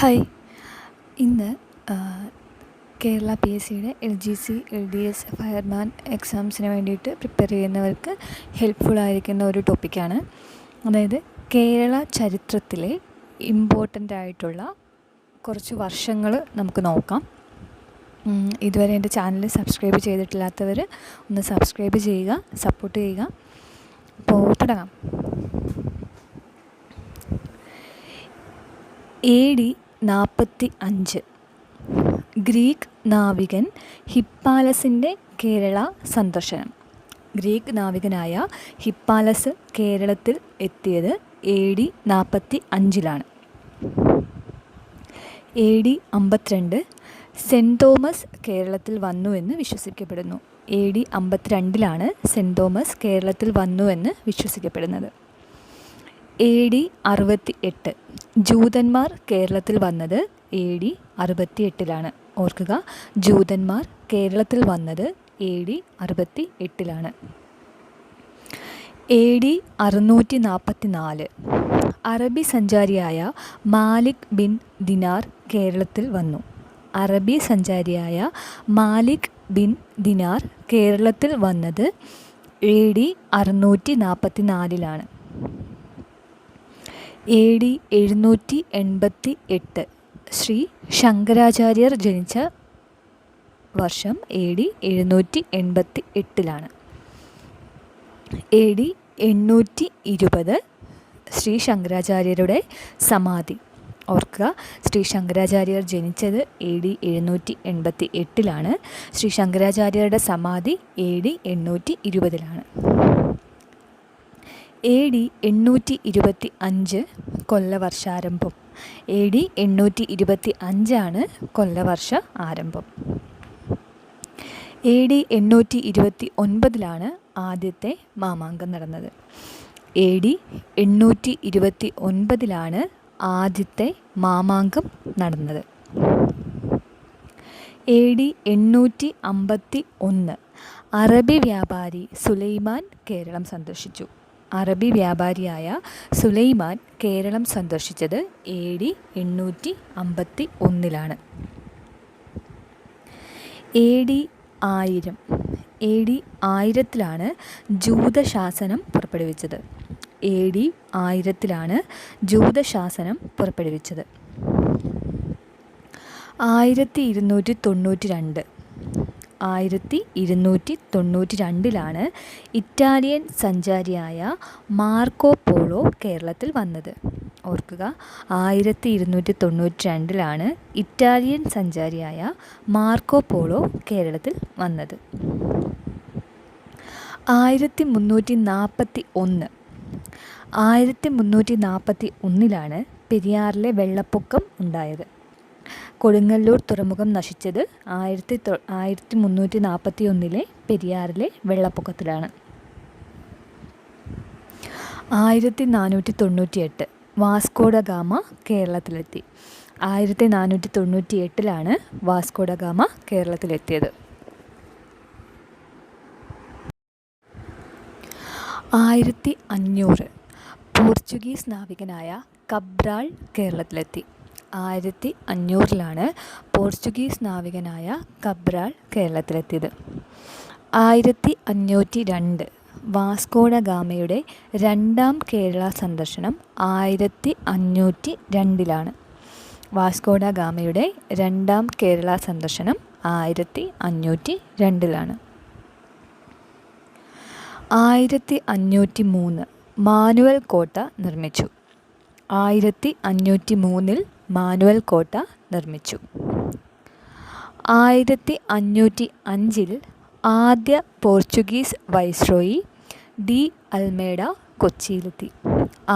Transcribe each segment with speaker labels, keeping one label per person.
Speaker 1: Hi. ഇന്ന് Kerala PSCയുടെ LGC, LDS, fireman എക്സാംസിന് വേണ്ടിയിട്ട് prepare ചെയ്യുന്നവർക്ക് ഹെൽപ്ഫുള്ളായിരിക്കുന്ന ഒരു ടോപ്പിക്കാണ്. അതായത് കേരള ചരിത്രത്തിലെ ഇമ്പോർട്ടൻ്റ് ആയിട്ടുള്ള കുറച്ച് വർഷങ്ങൾ നമുക്ക് നോക്കാം. ഇതുവരെ എൻ്റെ ചാനൽ സബ്സ്ക്രൈബ് ചെയ്തിട്ടില്ലാത്തവർ ഒന്ന് സബ്സ്ക്രൈബ് ചെയ്യുക, സപ്പോർട്ട് ചെയ്യുക. അപ്പോൾ തുടങ്ങാം. AD 45 ഗ്രീക്ക് നാവികൻ ഹിപ്പാലസിൻ്റെ കേരള സന്ദർശനം. ഗ്രീക്ക് നാവികനായ ഹിപ്പാലസ് കേരളത്തിൽ എത്തിയത് AD 45 AD 52 സെൻറ്റ് തോമസ് കേരളത്തിൽ വന്നുവെന്ന് വിശ്വസിക്കപ്പെടുന്നു. AD 52 സെൻറ്റ് തോമസ് കേരളത്തിൽ വന്നുവെന്ന് വിശ്വസിക്കപ്പെടുന്നത്. AD 68 ജൂതന്മാർ കേരളത്തിൽ വന്നത് AD 68 ഓർക്കുക, ജൂതന്മാർ കേരളത്തിൽ വന്നത് AD 68 AD 644 അറബി സഞ്ചാരിയായ മാലിക് ബിൻ ദിനാർ കേരളത്തിൽ വന്നു. അറബി സഞ്ചാരിയായ മാലിക് ബിൻ ദിനാർ കേരളത്തിൽ വന്നത് AD 644 AD 788 ശ്രീ ശങ്കരാചാര്യർ ജനിച്ച വർഷം AD 788 AD 820 ശ്രീ ശങ്കരാചാര്യരുടെ സമാധി. ഓർക്കുക, ശ്രീ ശങ്കരാചാര്യർ ജനിച്ചത് AD 788 ശ്രീ ശങ്കരാചാര്യരുടെ സമാധി AD 820 AD 825 കൊല്ലവർഷാരംഭം. AD 825 കൊല്ലവർഷ ആരംഭം. AD 829 ആദ്യത്തെ മാമാങ്കം നടന്നത്. AD 829 ആദ്യത്തെ മാമാങ്കം നടന്നത്. AD 851 അറബി വ്യാപാരി സുലൈമാൻ കേരളം സന്ദർശിച്ചു. അറബി വ്യാപാരിയായ സുലൈമാൻ കേരളം സന്ദർശിച്ചത് AD 851 AD 1000 AD 1000 ജൂതശാസനം പുറപ്പെടുവിച്ചത്. AD 1000 ജൂതശാസനം പുറപ്പെടുവിച്ചത്. 1292 ഇറ്റാലിയൻ സഞ്ചാരിയായ മാർക്കോ പോളോ കേരളത്തിൽ വന്നത്. ഓർക്കുക, 1292 ഇറ്റാലിയൻ സഞ്ചാരിയായ മാർക്കോ പോളോ കേരളത്തിൽ വന്നത്. 1341 പെരിയാറിലെ വെള്ളപ്പൊക്കം ഉണ്ടായത്. കൊടുങ്ങല്ലൂർ തുറമുഖം നശിച്ചത് 1341 പെരിയാറിലെ വെള്ളപ്പൊക്കത്തിലാണ്. 1498 വാസ്കോഡ ഗാമ കേരളത്തിലെത്തി. 1498 വാസ്കോഡ ഗാമ കേരളത്തിലെത്തിയത്. 1500 പോർച്ചുഗീസ് നാവികനായ കബ്രാൾ കേരളത്തിലെത്തി. 1500 പോർച്ചുഗീസ് നാവികനായ കബ്രാൾ കേരളത്തിലെത്തിയത്. 1502 വാസ്കോഡ ഗാമയുടെ രണ്ടാം കേരള സന്ദർശനം 1502 വാസ്കോഡ ഗാമയുടെ രണ്ടാം കേരള സന്ദർശനം 1502 1503 മാനുവൽ കോട്ട നിർമ്മിച്ചു. 1503 മാനുവൽ കോട്ട നിർമ്മിച്ചു. 1505 ആദ്യ പോർച്ചുഗീസ് വൈസ്രോയി ഡി അൽമേഡ കൊച്ചിയിലെത്തി.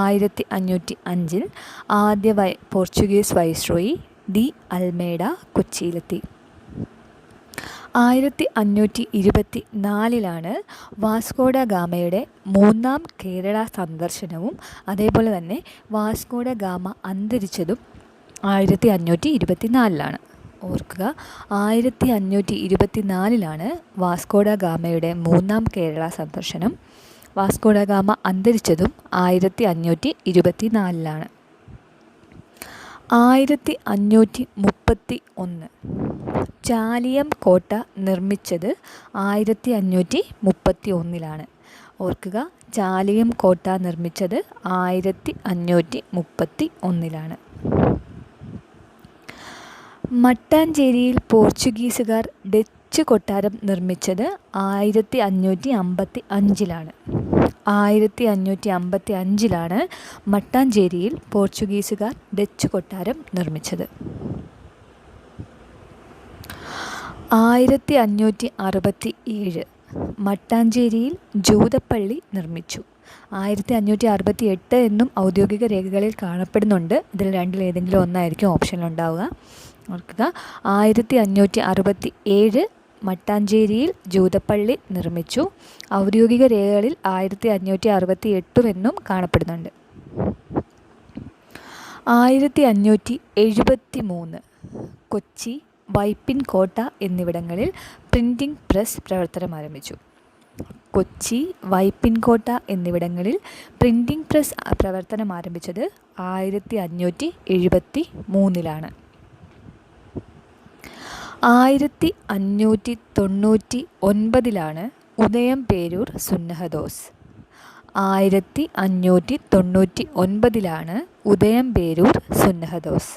Speaker 1: 1505 ആദ്യ പോർച്ചുഗീസ് വൈസ്രോയി ഡി അൽമേഡ കൊച്ചിയിലെത്തി. 1524 വാസ്കോഡ ഗാമയുടെ മൂന്നാം കേരള സന്ദർശനവും അതേപോലെ തന്നെ വാസ്കോഡ ഗാമ അന്തരിച്ചതും 1524 ഓർക്കുക, 1524 വാസ്കോഡ ഗാമയുടെ മൂന്നാം കേരള സന്ദർശനം. വാസ്കോഡ ഗാമ അന്തരിച്ചതും 1524 1531 ചാലിയം കോട്ട നിർമ്മിച്ചത് 1531 ഓർക്കുക, ചാലിയം കോട്ട നിർമ്മിച്ചത് 1531 മട്ടാഞ്ചേരിയിൽ പോർച്ചുഗീസുകാർ ഡച്ച് കൊട്ടാരം നിർമ്മിച്ചത് 1555 1555 മട്ടാഞ്ചേരിയിൽ പോർച്ചുഗീസുകാർ ഡച്ച് കൊട്ടാരം നിർമ്മിച്ചത്. 1567 മട്ടാഞ്ചേരിയിൽ ജൂതപ്പള്ളി നിർമ്മിച്ചു. 1568 എന്നും ഔദ്യോഗിക രേഖകളിൽ കാണപ്പെടുന്നുണ്ട്. ഇതിൽ രണ്ടിലേതെങ്കിലും ഒന്നായിരിക്കും ഓപ്ഷനിലുണ്ടാവുക. ഓർക്കുക, 1567 മട്ടാഞ്ചേരിയിൽ ജൂതപ്പള്ളി നിർമ്മിച്ചു. ഔദ്യോഗിക രേഖകളിൽ 1568 എന്നും കാണപ്പെടുന്നുണ്ട്. 1573 കൊച്ചി, വൈപ്പിൻ കോട്ട എന്നിവിടങ്ങളിൽ പ്രിൻറ്റിംഗ് പ്രസ് പ്രവർത്തനം ആരംഭിച്ചു. കൊച്ചി, വൈപ്പിൻ കോട്ട എന്നിവിടങ്ങളിൽ പ്രിൻറ്റിംഗ് പ്രസ് പ്രവർത്തനം ആരംഭിച്ചത് 1573 1599 ഉദയംപേരൂർ സുന്നഹദോസ്. 1599 ഉദയംപേരൂർ സുന്നഹദോസ്.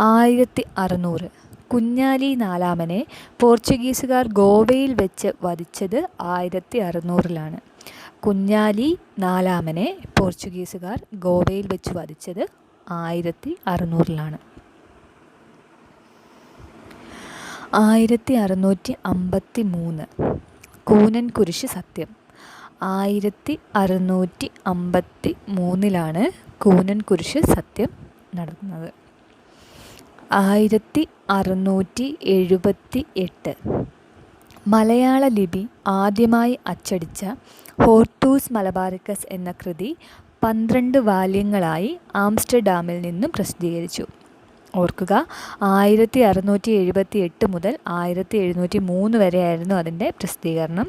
Speaker 1: 1600 കുഞ്ഞാലി നാലാമനെ പോർച്ചുഗീസുകാർ ഗോവയിൽ വെച്ച് വധിച്ചത് 1600 കുഞ്ഞാലി നാലാമനെ പോർച്ചുഗീസുകാർ ഗോവയിൽ വെച്ച് വധിച്ചത് 1600 1653 കൂനൻ കുരിശ് സത്യം. 1653 കൂനൻ കുരിശ് സത്യം നടന്നത്. 1678 മലയാള ലിപി ആദ്യമായി അച്ചടിച്ച ഹോർത്തൂസ് മലബാറിക്കസ് എന്ന കൃതി 12 വാല്യങ്ങളായി ആംസ്റ്റർഡാമിൽ നിന്നും പ്രസിദ്ധീകരിച്ചു. ഓർക്കുക, 1678 മുതൽ 1703 വരെയായിരുന്നു അതിൻ്റെ പ്രസിദ്ധീകരണം.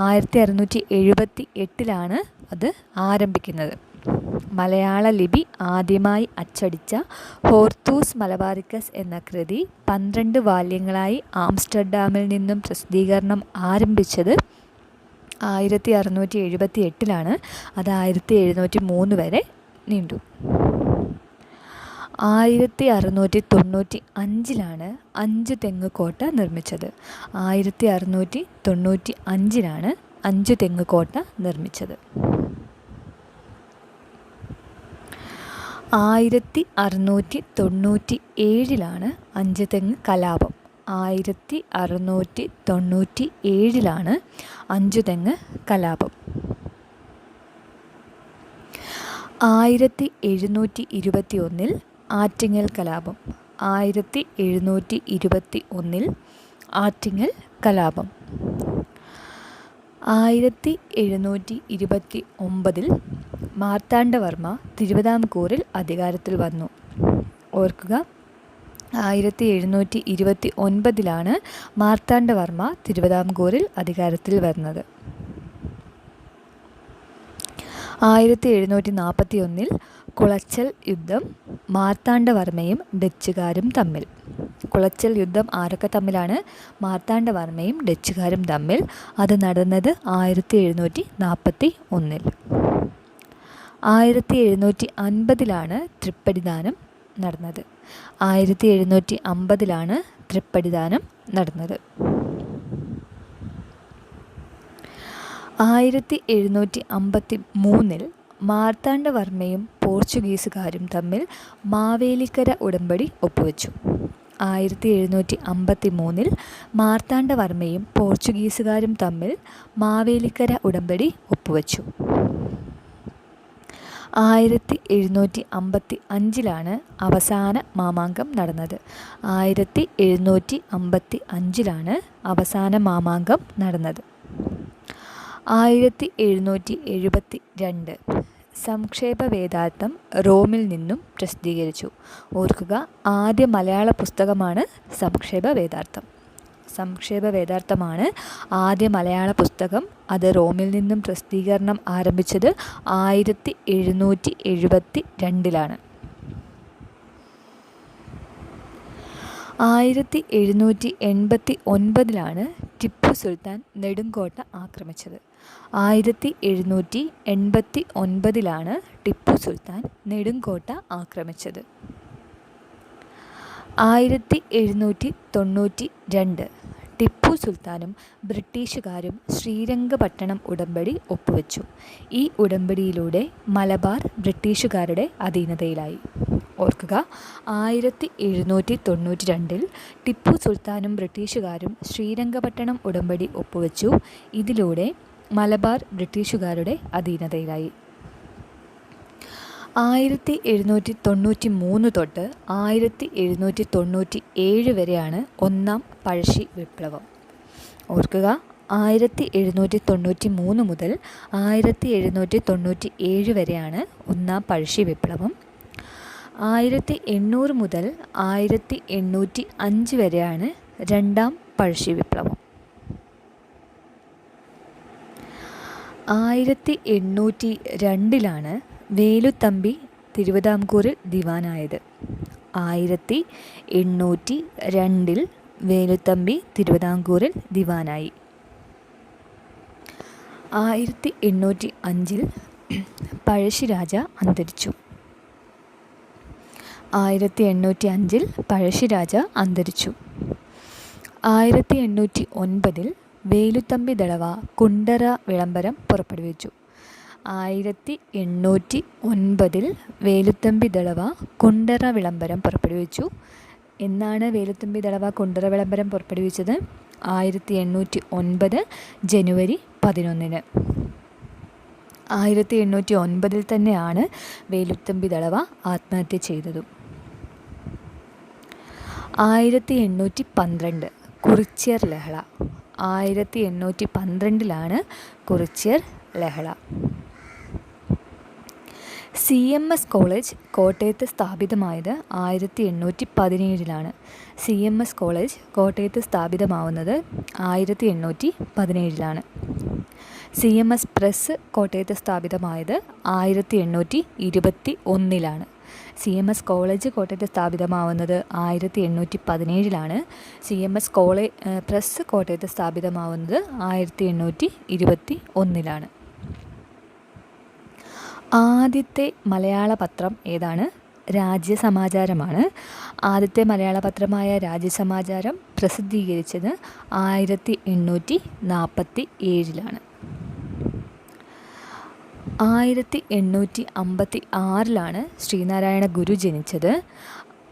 Speaker 1: 1678 അത് ആരംഭിക്കുന്നത്. മലയാള ലിപി ആദ്യമായി അച്ചടിച്ച ഹോർത്തൂസ് മലബാറിക്കസ് എന്ന കൃതി 12 വാല്യങ്ങളായി ആംസ്റ്റർഡാമിൽ നിന്നും പ്രസിദ്ധീകരണം ആരംഭിച്ചത് 1678 അത് 1703 വരെ നീണ്ടു. 1695 അഞ്ച് തെങ്ങ് കോട്ട നിർമ്മിച്ചത്. 1695 അഞ്ച് തെങ്ങ് കോട്ട നിർമ്മിച്ചത്. 1697 അഞ്ച് തെങ്ങ് കലാപം. 1697 അഞ്ചു തെങ്ങ് കലാപം. 1721 ആറ്റിങ്ങൽ കലാപം. 1721 ആറ്റിങ്ങൽ കലാപം. 1729 മാർത്താണ്ഡവർമ്മ തിരുവിതാംകൂറിൽ അധികാരത്തിൽ വന്നു. ഓർക്കുക, 1729 മാർത്താണ്ഡവർമ്മ തിരുവിതാംകൂറിൽ അധികാരത്തിൽ വരുന്നത്. 1741 കുളച്ചൽ യുദ്ധം, മാർത്താണ്ഡവർമ്മയും ഡച്ചുകാരും തമ്മിൽ. കുളച്ചൽ യുദ്ധം ആരൊക്കെ തമ്മിലാണ്? മാർത്താണ്ഡവർമ്മയും ഡച്ചുകാരും തമ്മിൽ. അത് നടന്നത് 1741. 1750 തൃപ്പടിദാനം നടന്നത്. 1750 തൃപ്പടിദാനം നടന്നത്. 1753 മാർത്താണ്ഡവർമ്മയും പോർച്ചുഗീസുകാരും തമ്മിൽ മാവേലിക്കര ഉടമ്പടി ഒപ്പുവെച്ചു. 1753 മാർത്താണ്ഡവർമ്മയും പോർച്ചുഗീസുകാരും തമ്മിൽ മാവേലിക്കര ഉടമ്പടി ഒപ്പുവെച്ചു. 1755 അവസാന മാമാങ്കം നടന്നത്. 1755 അവസാന മാമാങ്കം നടന്നത്. 1772 സംക്ഷേപ വേദാർത്ഥം റോമിൽ നിന്നും പ്രസിദ്ധീകരിച്ചു. ഓർക്കുക, ആദ്യ മലയാള പുസ്തകമാണ് സംക്ഷേപ വേദാർത്ഥം. സംക്ഷേപ വേദാർത്ഥമാണ് ആദ്യ മലയാള പുസ്തകം. അത് റോമിൽ നിന്നും പ്രസിദ്ധീകരണം ആരംഭിച്ചത് 1772. 1789 ടിപ്പു സുൽത്താൻ നെടുങ്കോട്ട ആക്രമിച്ചത്. 1789 ടിപ്പു സുൽത്താൻ നെടുങ്കോട്ട ആക്രമിച്ചത്. 1792 ടിപ്പു സുൽത്താനും ബ്രിട്ടീഷുകാരും ശ്രീരംഗപട്ടണം ഉടമ്പടി ഒപ്പുവെച്ചു. ഈ ഉടമ്പടിയിലൂടെ മലബാർ ബ്രിട്ടീഷുകാരുടെ അധീനതയിലായി. ഓർക്കുക, 1792 ടിപ്പു സുൽത്താനും ബ്രിട്ടീഷുകാരും ശ്രീരംഗപട്ടണം ഉടമ്പടി ഒപ്പുവെച്ചു. ഇതിലൂടെ മലബാർ ബ്രിട്ടീഷുകാരുടെ അധീനതയിലായി. 1793 തൊട്ട് 1797 വരെയാണ് ഒന്നാം പഴശ്ശി വിപ്ലവം. ഓർക്കുക, 1793 മുതൽ 1797 വരെയാണ് ഒന്നാം പഴശ്ശി വിപ്ലവം. 1800 മുതൽ 1805 വരെയാണ് രണ്ടാം പഴശ്ശി വിപ്ലവം. 1802 വേലുത്തമ്പി തിരുവിതാംകൂറിൽ ദിവാനായത്. 1802 വേലുത്തമ്പി തിരുവിതാംകൂറിൽ ദിവാനായി. 1805 പഴശ്ശിരാജ അന്തരിച്ചു. 1805 പഴശ്ശിരാജ അന്തരിച്ചു. 1809 വേലുത്തമ്പി ദളവ കുണ്ടറ വിളംബരം പുറപ്പെടുവിച്ചു. 1809 വേലുത്തമ്പി ദളവ കുണ്ടറ വിളംബരം പുറപ്പെടുവിച്ചു. എന്നാണ് വേലുത്തമ്പി ദളവ കുണ്ടറ വിളംബരം പുറപ്പെടുവിച്ചത്? 1809 ജനുവരി 11. 1809 തന്നെയാണ് വേലുത്തമ്പി ദളവ ആത്മഹത്യ ചെയ്തതും. 1812 കുറിച്യർ ലഹള. 1812 കുറിച്യർ ലഹള. CMS കോളേജ് കോട്ടയത്ത് സ്ഥാപിതമായത് 1817. CMS കോളേജ് കോട്ടയത്ത് സ്ഥാപിതമാവുന്നത് 1817. CMS പ്രസ് കോട്ടയത്ത് സ്ഥാപിതമായത് 1821. CMS കോളേജ് കോട്ടയത്ത് സ്ഥാപിതമാവുന്നത് 1817. CMS പ്രസ് കോട്ടയത്ത് സ്ഥാപിതമാവുന്നത് 1821. ആദ്യത്തെ മലയാള പത്രം ഏതാണ്? രാജ്യസമാചാരമാണ്. ആദ്യത്തെ മലയാള പത്രമായ രാജ്യസമാചാരം പ്രസിദ്ധീകരിച്ചത് 1847. 1856 ശ്രീനാരായണ ഗുരു ജനിച്ചത്.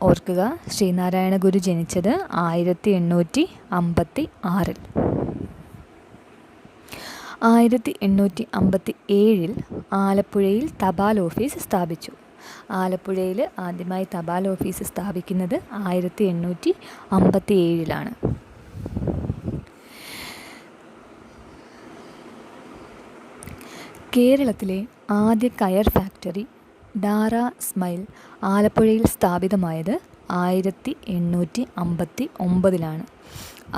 Speaker 1: ഓർക്കുക, ശ്രീനാരായണ ഗുരു ജനിച്ചത് 1856. 1857 ആലപ്പുഴയിൽ തപാൽ ഓഫീസ് സ്ഥാപിച്ചു. ആലപ്പുഴയിൽ ആദ്യമായി തപാൽ ഓഫീസ് സ്ഥാപിക്കുന്നത് 1857. കേരളത്തിലെ ആദ്യ കയർ ഫാക്ടറി ഡാറ സ്മൈൽ ആലപ്പുഴയിൽ സ്ഥാപിതമായത് 1859.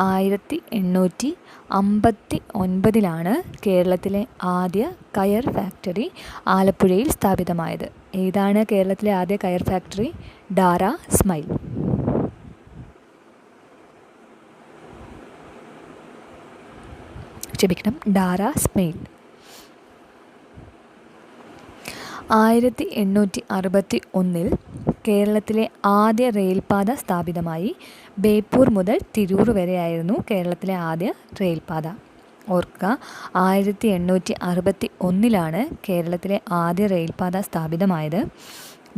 Speaker 1: 1859 കേരളത്തിലെ ആദ്യ കയർ ഫാക്ടറി ആലപ്പുഴയിൽ സ്ഥാപിതമായത്. ഏതാണ് കേരളത്തിലെ ആദ്യ കയർ ഫാക്ടറി? ഡാറ സ്മൈൽ. ഡാറ സ്മൈൽ. 1861 കേരളത്തിലെ ആദ്യ റെയിൽപാത സ്ഥാപിതമായി. ബേപ്പൂർ മുതൽ തിരൂർ വരെയായിരുന്നു കേരളത്തിലെ ആദ്യ റെയിൽപാത. ഓർക്കുക, 1861 കേരളത്തിലെ ആദ്യ റെയിൽപാത സ്ഥാപിതമായത്.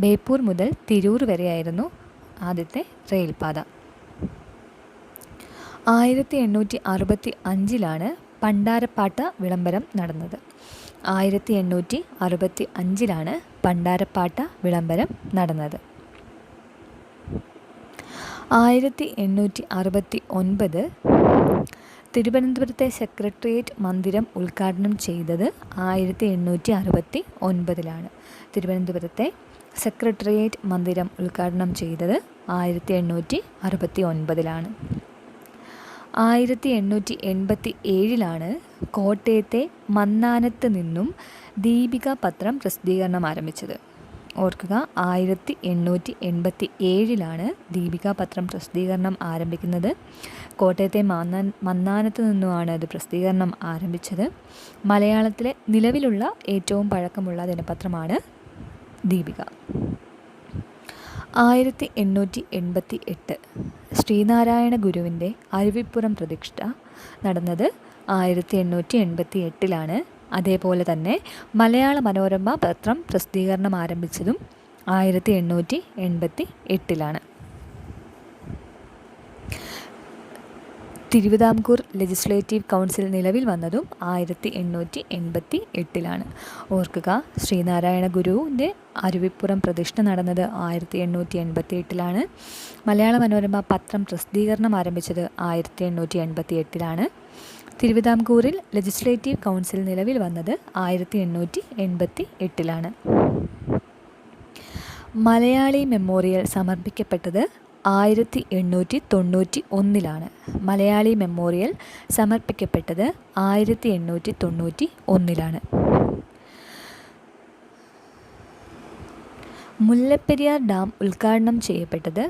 Speaker 1: ബേപ്പൂർ മുതൽ തിരൂർ വരെയായിരുന്നു ആദ്യത്തെ റെയിൽപാത. 1865 പണ്ടാരപ്പാട്ട വിളംബരം നടന്നത്. 1865 പണ്ടാരപ്പാട്ട വിളംബരം നടന്നത്. 1869 തിരുവനന്തപുരത്തെ സെക്രട്ടേറിയറ്റ് മന്ദിരം ഉദ്ഘാടനം ചെയ്തത് 1869. തിരുവനന്തപുരത്തെ സെക്രട്ടേറിയറ്റ് മന്ദിരം ഉദ്ഘാടനം ചെയ്തത് 1869. 1887 കോട്ടയത്തെ മന്നാനത്ത് നിന്നും ദീപിക പത്രം പ്രസിദ്ധീകരണം ആരംഭിച്ചത്. ഓർക്കുക, 1887 ദീപിക പത്രം പ്രസിദ്ധീകരണം ആരംഭിക്കുന്നത്. കോട്ടയത്തെ മന്നാനത്ത് നിന്നുമാണ് അത് പ്രസിദ്ധീകരണം ആരംഭിച്ചത്. മലയാളത്തിലെ നിലവിലുള്ള ഏറ്റവും പഴക്കമുള്ള ദിനപത്രമാണ് ദീപിക. 1888 ശ്രീനാരായണ ഗുരുവിൻ്റെ അരുവിപ്പുറം പ്രതിഷ്ഠ നടന്നത് 1888. അതേപോലെ തന്നെ മലയാള മനോരമ പത്രം പ്രസിദ്ധീകരണം ആരംഭിച്ചതും 1888. തിരുവിതാംകൂർ ലെജിസ്ലേറ്റീവ് കൗൺസിൽ നിലവിൽ വന്നതും 1888. ഓർക്കുക, ശ്രീനാരായണ ഗുരുവിൻ്റെ അരുവിപ്പുറം പ്രതിഷ്ഠ നടന്നത് 1888. മലയാള മനോരമ പത്രം പ്രസിദ്ധീകരണം ആരംഭിച്ചത് 1888. തിരുവിതാംകൂറിൽ ലെജിസ്ലേറ്റീവ് കൗൺസിൽ നിലവിൽ വന്നത് 1888. മലയാളി മെമ്മോറിയൽ സമർപ്പിക്കപ്പെട്ടത് 1891. മലയാളി മെമ്മോറിയൽ സമർപ്പിക്കപ്പെട്ടത് 1891. മുല്ലപ്പെരിയാർ ഡാം ഉദ്ഘാടനം ചെയ്യപ്പെട്ടത്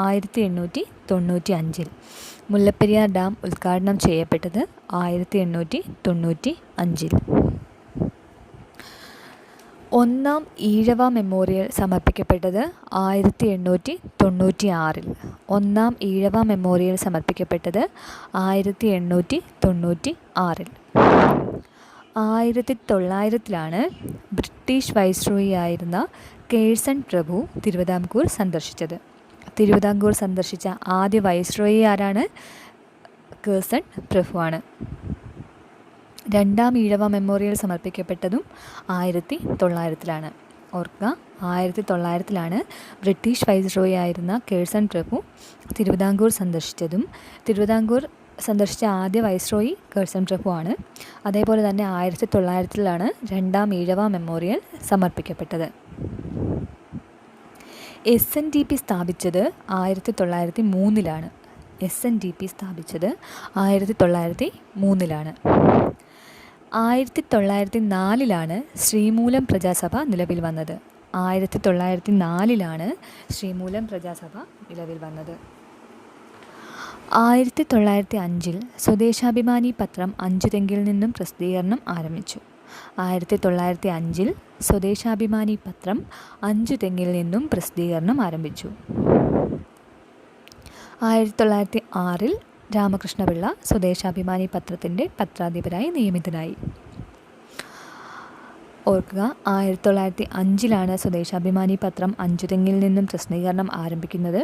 Speaker 1: 1895. മുല്ലപ്പെരിയാർ ഡാം ഉദ്ഘാടനം ചെയ്യപ്പെട്ടത് 1895. ഒന്നാം ഈഴവ മെമ്മോറിയൽ സമർപ്പിക്കപ്പെട്ടത് 1896. ഒന്നാം ഈഴവ മെമ്മോറിയൽ സമർപ്പിക്കപ്പെട്ടത് 1896. 1900 ബ്രിട്ടീഷ് വൈസ്രോയി ആയിരുന്ന കേഴ്സൺ പ്രഭു തിരുവിതാംകൂർ സന്ദർശിച്ചത്. തിരുവിതാംകൂർ സന്ദർശിച്ച ആദ്യ വൈസ്രോയി ആരാണ്? കേഴ്സൺ പ്രഭുവാണ്. രണ്ടാം ഈഴവ മെമ്മോറിയൽ സമർപ്പിക്കപ്പെട്ടതും 1900. ഓർക്കുക, 1900 ബ്രിട്ടീഷ് വൈസ്രോയി ആയിരുന്ന കേഴ്സൺ പ്രഭു തിരുവിതാംകൂർ സന്ദർശിച്ചതും. തിരുവിതാംകൂർ സന്ദർശിച്ച ആദ്യ വൈസ്രോയി കേഴ്സൺ പ്രഭു ആണ്. അതേപോലെ തന്നെ 1900 രണ്ടാം ഈഴവ മെമ്മോറിയൽ സമർപ്പിക്കപ്പെട്ടത്. SNDP സ്ഥാപിച്ചത് 1903. SNDP സ്ഥാപിച്ചത് 1903. 1904 ശ്രീമൂലം പ്രജാസഭ നിലവിൽ വന്നത്. 1904 ശ്രീമൂലം പ്രജാസഭ നിലവിൽ വന്നത്. 1905 സ്വദേശാഭിമാനി പത്രം അഞ്ചുതെങ്ങിൽ നിന്നും പ്രസിദ്ധീകരണം ആരംഭിച്ചു. 1905 സ്വദേശാഭിമാനി പത്രം അഞ്ചുതെങ്ങിൽ നിന്നും പ്രസിദ്ധീകരണം ആരംഭിച്ചു. 1906 രാമകൃഷ്ണപിള്ള സ്വദേശാഭിമാനി പത്രത്തിൻ്റെ പത്രാധിപരായി നിയമിതനായി. ഓർക്കുക, 1905 സ്വദേശാഭിമാനി പത്രം അഞ്ചുതെങ്ങിൽ നിന്നും പ്രസിദ്ധീകരണം ആരംഭിക്കുന്നത്.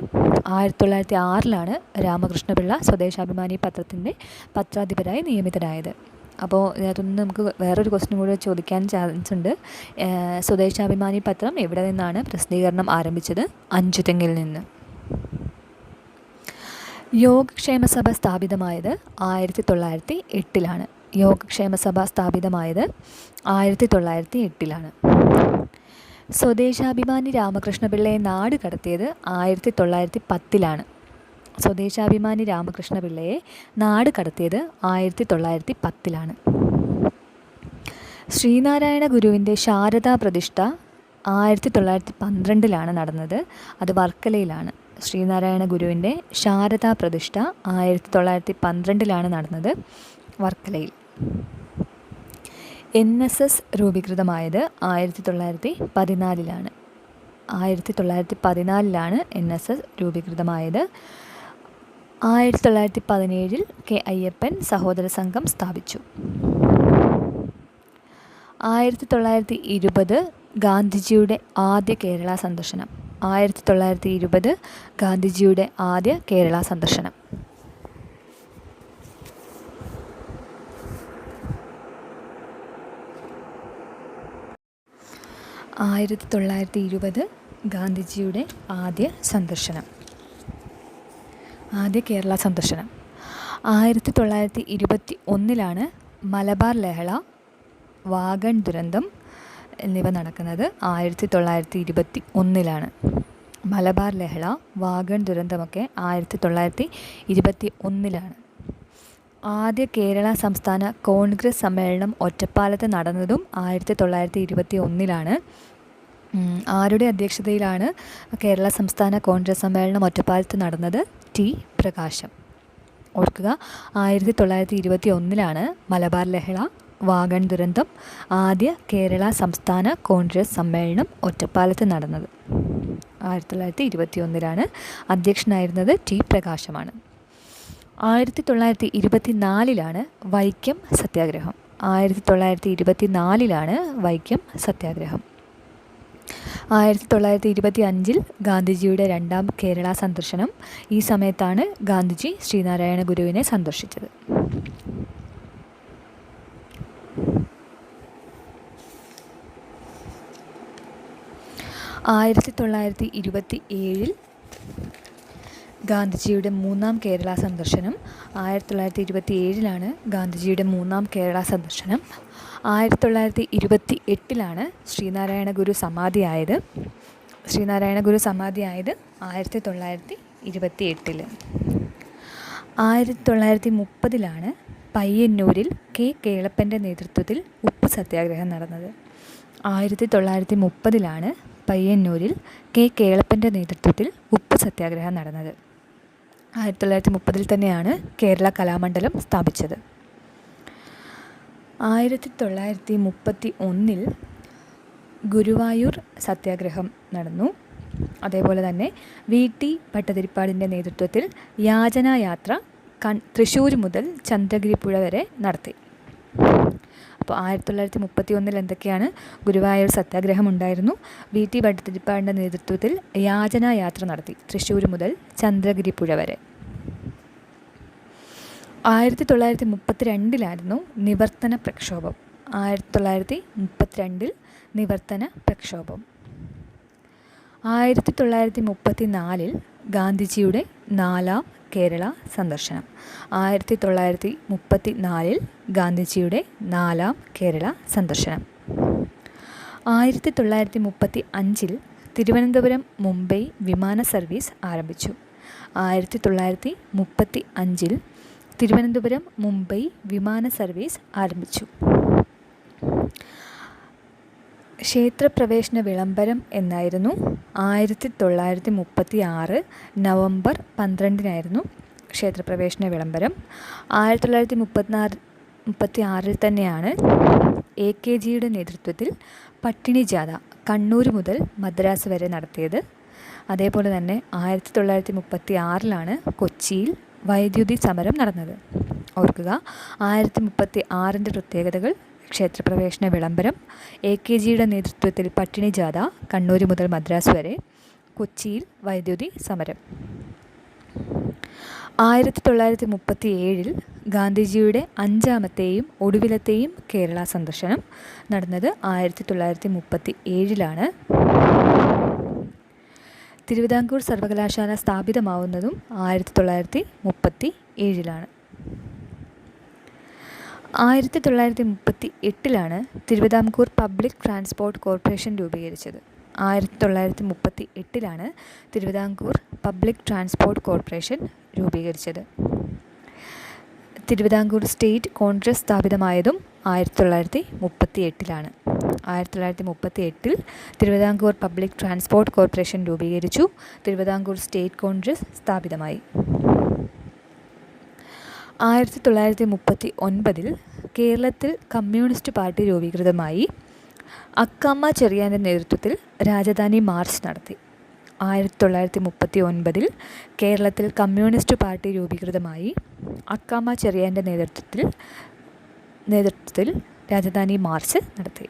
Speaker 1: 1906 രാമകൃഷ്ണപിള്ള സ്വദേശാഭിമാനി പത്രത്തിൻ്റെ പത്രാധിപരായി നിയമിതനായത്. അപ്പോൾ ഇതിനകത്തുനിന്ന് നമുക്ക് വേറൊരു ക്വസ്റ്റ്യൻ കൂടി ചോദിക്കാൻ ചാൻസ് ഉണ്ട്. സ്വദേശാഭിമാനി പത്രം എവിടെ നിന്നാണ് പ്രസിദ്ധീകരണം ആരംഭിച്ചത്? അഞ്ചുതെങ്ങിൽ നിന്ന്. യോഗക്ഷേമസഭ സ്ഥാപിതമായത് 1908. യോഗക്ഷേമസഭ സ്ഥാപിതമായത് 1908. സ്വദേശാഭിമാനി രാമകൃഷ്ണപിള്ളയെ നാട് കടത്തിയത് 1910. സ്വദേശാഭിമാനി രാമകൃഷ്ണപിള്ളയെ നാട് കടത്തിയത് 1910. ശ്രീനാരായണ ഗുരുവിൻ്റെ ശാരദാ പ്രതിഷ്ഠ 1912 നടന്നത്. അത് വർക്കലയിലാണ്. ശ്രീനാരായണ ഗുരുവിൻ്റെ ശാരദാ പ്രതിഷ്ഠ 1912 നടന്നത്, വർക്കലയിൽ. NSS രൂപീകൃതമായത് 1914. 1914 NSS രൂപീകൃതമായത്. 1917 K. അയ്യപ്പൻ സഹോദര സംഘം സ്ഥാപിച്ചു. 1920 ഗാന്ധിജിയുടെ ആദ്യ കേരള സന്ദർശനം. 1920 ഗാന്ധിജിയുടെ ആദ്യ കേരള സന്ദർശനം. 1920 ഗാന്ധിജിയുടെ ആദ്യ സന്ദർശനം, ആദ്യ കേരള സന്ദർശനം. 1921 മലബാർ ലഹള, വാഗൺ ദുരന്തം എന്നിവ നടക്കുന്നത്. 1921 മലബാർ ലഹള, വാഗൺ ദുരന്തമൊക്കെ 1921. ആദ്യ കേരള സംസ്ഥാന കോൺഗ്രസ് സമ്മേളനം ഒറ്റപ്പാലത്ത് നടന്നതും 1921. ആരുടെ അധ്യക്ഷതയിലാണ് കേരള സംസ്ഥാന കോൺഗ്രസ് സമ്മേളനം ഒറ്റപ്പാലത്ത് നടന്നത്? ടി പ്രകാശം. ഓർക്കുക, 1921 മലബാർ ലഹള, വാഗൺ ദുരന്തം, ആദ്യ കേരള സംസ്ഥാന കോൺഗ്രസ് സമ്മേളനം ഒറ്റപ്പാലത്ത് നടന്നത്. 1921 അധ്യക്ഷനായിരുന്നത് ടി പ്രകാശമാണ്. 1924 വൈക്കം സത്യാഗ്രഹം. 1924 വൈക്കം സത്യാഗ്രഹം. 1925 ഗാന്ധിജിയുടെ രണ്ടാം കേരള സന്ദർശനം. ഈ സമയത്താണ് ഗാന്ധിജി ശ്രീനാരായണ ഗുരുവിനെ സന്ദർശിച്ചത്. 1927 ഗാന്ധിജിയുടെ മൂന്നാം കേരള സന്ദർശനം. 1927 ഗാന്ധിജിയുടെ മൂന്നാം കേരള സന്ദർശനം. 1928 ശ്രീനാരായണ ഗുരു സമാധിയായത്. ശ്രീനാരായണ ഗുരു സമാധിയായത് 1928. 1930 പയ്യന്നൂരിൽ കെ കേളപ്പൻ്റെ നേതൃത്വത്തിൽ ഉപ്പ് സത്യാഗ്രഹം നടന്നത്. 1930 പയ്യന്നൂരിൽ കെ കേളപ്പൻ്റെ നേതൃത്വത്തിൽ ഉപ്പ് സത്യാഗ്രഹം നടന്നത്. 1930 തന്നെയാണ് കേരള കലാമണ്ഡലം സ്ഥാപിച്ചത്. 1931 ഗുരുവായൂർ സത്യാഗ്രഹം നടന്നു. അതേപോലെ തന്നെ VT ഭട്ടതിരിപ്പാടിൻ്റെ നേതൃത്വത്തിൽ യാചനായാത്ര തൃശ്ശൂർ മുതൽ ചന്ദ്രഗിരിപ്പുഴ വരെ നടത്തി. അപ്പോൾ 1931 എന്തൊക്കെയാണ്? ഗുരുവായൂർ സത്യാഗ്രഹം ഉണ്ടായിരുന്നു. VT ഭട്ടതിരിപ്പാടിൻ്റെ നേതൃത്വത്തിൽ യാചനായാത്ര നടത്തി തൃശ്ശൂർ മുതൽ ചന്ദ്രഗിരിപ്പുഴ വരെ. 1932 നിവർത്തന പ്രക്ഷോഭം. 1932 നിവർത്തന പ്രക്ഷോഭം. 1934 ഗാന്ധിജിയുടെ നാലാം കേരള സന്ദർശനം. 1934 ഗാന്ധിജിയുടെ നാലാം കേരള സന്ദർശനം. 1935 തിരുവനന്തപുരം മുംബൈ വിമാന സർവീസ് ആരംഭിച്ചു. 1935 തിരുവനന്തപുരം മുംബൈ വിമാന സർവീസ് ആരംഭിച്ചു. ക്ഷേത്രപ്രവേശന വിളംബരം എന്നായിരുന്നു. 1936 നവംബർ 12 ക്ഷേത്രപ്രവേശന വിളംബരം. 1936 തന്നെയാണ് AKGയുടെ നേതൃത്വത്തിൽ പട്ടിണി ജാഥ കണ്ണൂർ മുതൽ മദ്രാസ് വരെ നടത്തിയത്. അതേപോലെ തന്നെ 1936 കൊച്ചിയിൽ വൈദ്യുതി സമരം നടന്നത്. ഓർക്കുക, 1936 പ്രത്യേകതകൾ: ക്ഷേത്രപ്രവേശന വിളംബരം, AKGയുടെ നേതൃത്വത്തിൽ പട്ടിണി ജാഥ കണ്ണൂർ മുതൽ മദ്രാസ് വരെ, കൊച്ചിയിൽ വൈദ്യുതി സമരം. 1937 ഗാന്ധിജിയുടെ അഞ്ചാമത്തെയും ഒടുവിലത്തെയും കേരള സന്ദർശനം നടന്നത് 1937. തിരുവിതാംകൂർ സർവകലാശാല സ്ഥാപിതമാവുന്നതും 1937. 1938 തിരുവിതാംകൂർ പബ്ലിക് ട്രാൻസ്പോർട്ട് കോർപ്പറേഷൻ രൂപീകരിച്ചത്. 1938 തിരുവിതാംകൂർ പബ്ലിക് ട്രാൻസ്പോർട്ട് കോർപ്പറേഷൻ രൂപീകരിച്ചത്. തിരുവിതാംകൂർ സ്റ്റേറ്റ് കോൺഗ്രസ് സ്ഥാപിതമായതും 1938. 1938 തിരുവിതാംകൂർ പബ്ലിക് ട്രാൻസ്പോർട്ട് കോർപ്പറേഷൻ രൂപീകരിച്ചു. തിരുവിതാംകൂർ സ്റ്റേറ്റ് കോൺഗ്രസ് സ്ഥാപിതമായി. 1939 കേരളത്തിൽ കമ്മ്യൂണിസ്റ്റ് പാർട്ടി രൂപീകൃതമായി. അക്കാമ ചെറിയാൻ്റെ നേതൃത്വത്തിൽ രാജധാനി മാർച്ച് നടത്തി. 1939 കേരളത്തിൽ കമ്മ്യൂണിസ്റ്റ് പാർട്ടി രൂപീകൃതമായി. അക്കാമ ചെറിയാൻ്റെ നേതൃത്വത്തിൽ രാജധാനി മാർച്ച് നടത്തി.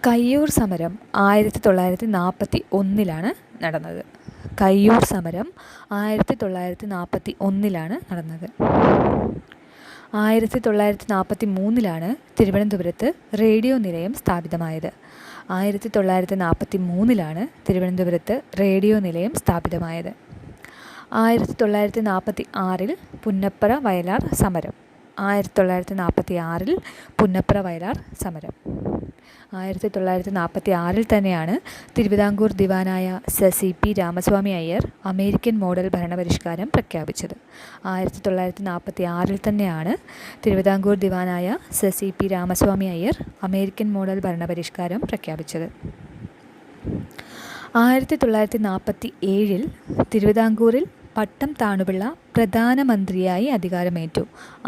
Speaker 1: കയ്യൂർ സമരം 1941 നടന്നത്. കയ്യൂർ സമരം 1941 നടന്നത്. 1943 തിരുവനന്തപുരത്ത് റേഡിയോ നിലയം സ്ഥാപിതമായത്. 1943 തിരുവനന്തപുരത്ത് റേഡിയോ നിലയം സ്ഥാപിതമായത്. 1946 പുന്നപ്ര വയലാർ സമരം. 1946 പുന്നപ്ര വയലാർ സമരം. 1946 തന്നെയാണ് തിരുവിതാംകൂർ ദിവാനായ sir CP Ramaswami Iyer American model ഭരണപരിഷ്കാരം പ്രഖ്യാപിച്ചത്. 1946 തന്നെയാണ് തിരുവിതാംകൂർ ദിവാനായ sir CP Ramaswami Iyer American model ഭരണപരിഷ്കാരം പ്രഖ്യാപിച്ചത്. 1947 തിരുവിതാംകൂറിൽ പട്ടം താണുപിള്ള പ്രധാനമന്ത്രിയായി അധികാരമേറ്റു.